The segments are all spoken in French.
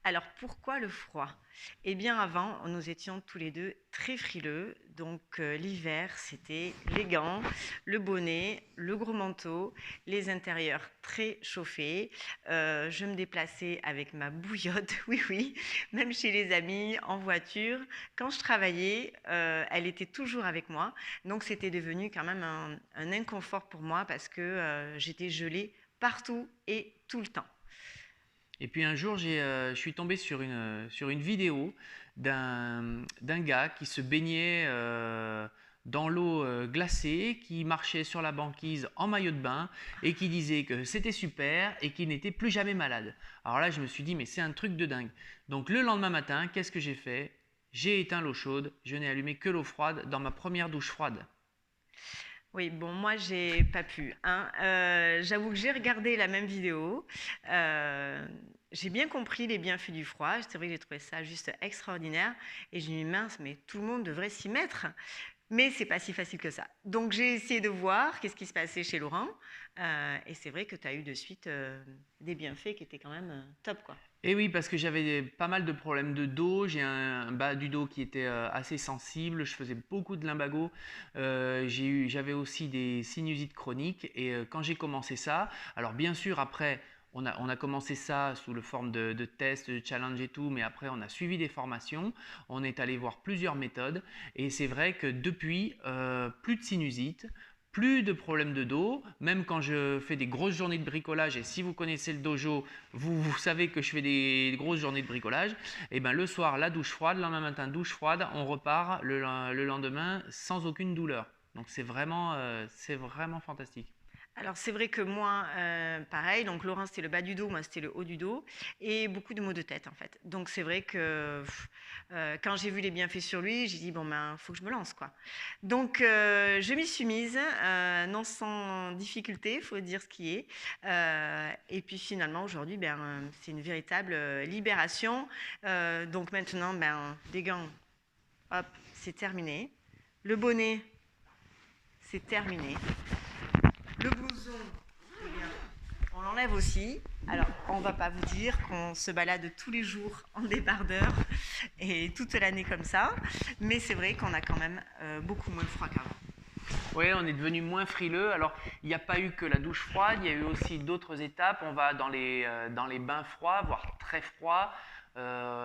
Alors pourquoi le froid? Eh bien avant, nous étions tous les 2 très frileux, donc l'hiver, c'était les gants, le bonnet, le gros manteau, les intérieurs très chauffés. Je me déplaçais avec ma bouillotte, oui, oui, même chez les amis, en voiture. Quand je travaillais, elle était toujours avec moi, donc c'était devenu quand même un inconfort pour moi parce que, j'étais gelée partout et tout le temps. Et puis un jour, je suis tombé sur une vidéo d'un gars qui se baignait dans l'eau glacée, qui marchait sur la banquise en maillot de bain et qui disait que c'était super et qu'il n'était plus jamais malade. Alors là, je me suis dit, mais c'est un truc de dingue. Donc le lendemain matin, qu'est-ce que j'ai fait? J'ai éteint l'eau chaude, je n'ai allumé que l'eau froide dans ma première douche froide. Oui, bon, moi, j'ai pas pu, hein. J'avoue que j'ai regardé la même vidéo. Heu, j'ai bien compris les bienfaits du froid. C'est vrai que j'ai trouvé ça juste extraordinaire et j'ai dit: «Mince, mais tout le monde devrait s'y mettre». Mais c'est pas si facile que ça. Donc j'ai essayé de voir qu'est-ce qui se passait chez Laurent, et c'est vrai que tu as eu de suite, des bienfaits qui étaient quand même, top, quoi. Et oui, parce que j'avais pas mal de problèmes de dos, j'ai un bas du dos qui était assez sensible, je faisais beaucoup de lumbago, j'avais aussi des sinusites chroniques et quand j'ai commencé ça, alors bien sûr après on a commencé ça sous le forme de tests, de challenges et tout, mais après on a suivi des formations, on est allé voir plusieurs méthodes et c'est vrai que depuis, plus de sinusite, plus de problèmes de dos, même quand je fais des grosses journées de bricolage, et si vous connaissez le dojo, vous savez que je fais des grosses journées de bricolage, et ben le soir la douche froide, le lendemain matin douche froide, on repart le lendemain sans aucune douleur. Donc c'est vraiment fantastique. Alors c'est vrai que moi, pareil, donc Laurent c'était le bas du dos, moi c'était le haut du dos et beaucoup de maux de tête en fait. Donc c'est vrai que quand j'ai vu les bienfaits sur lui, j'ai dit bon ben faut que je me lance quoi. Donc je m'y suis mise, non sans difficulté, faut dire ce qui est. Et puis finalement aujourd'hui ben c'est une véritable libération. Donc maintenant ben des gants, hop, c'est terminé. Le bonnet, c'est terminé. Le blouson, eh bien, on l'enlève aussi. Alors, on va pas vous dire qu'on se balade tous les jours en débardeur et toute l'année comme ça, mais c'est vrai qu'on a quand même beaucoup moins de froid qu'avant. Oui, on est devenu moins frileux. Alors, il n'y a pas eu que la douche froide, il y a eu aussi d'autres étapes. On va dans les bains froids, voire très froids.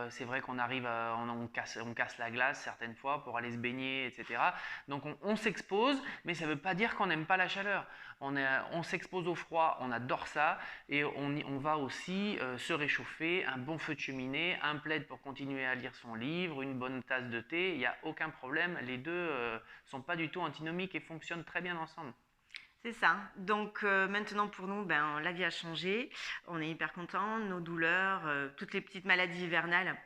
C'est vrai qu'on arrive, on casse la glace certaines fois pour aller se baigner, etc. Donc, on s'expose, mais ça ne veut pas dire qu'on n'aime pas la chaleur. On s'expose au froid, on adore ça, et on va aussi se réchauffer, un bon feu de cheminée, un plaid pour continuer à lire son livre, une bonne tasse de thé, il n'y a aucun problème. Les deux sont pas du tout antinomiques et fonctionnent très bien ensemble. C'est ça. Donc maintenant pour nous, ben, la vie a changé. On est hyper contents. Nos douleurs, toutes les petites maladies hivernales,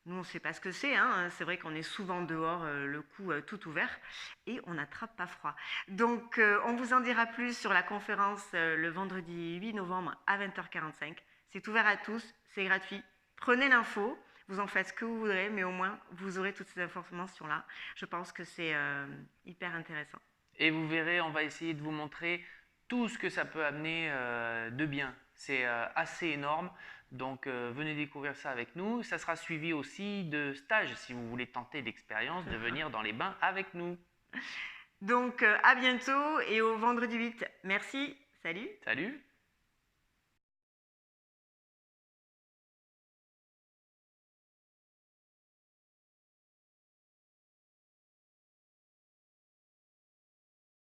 nous on ne sait pas ce que c'est, hein. C'est vrai qu'on est souvent dehors, le cou tout ouvert, et on n'attrape pas froid. Donc on vous en dira plus sur la conférence le vendredi 8 novembre à 20h45. C'est ouvert à tous, c'est gratuit. Prenez l'info, vous en faites ce que vous voudrez, mais au moins vous aurez toutes ces informations-là. Je pense que c'est hyper intéressant. Et vous verrez, on va essayer de vous montrer tout ce que ça peut amener de bien. C'est assez énorme, donc venez découvrir ça avec nous. Ça sera suivi aussi de stages si vous voulez tenter l'expérience de venir dans les bains avec nous. Donc à bientôt et au vendredi 8. Merci, salut. Salut!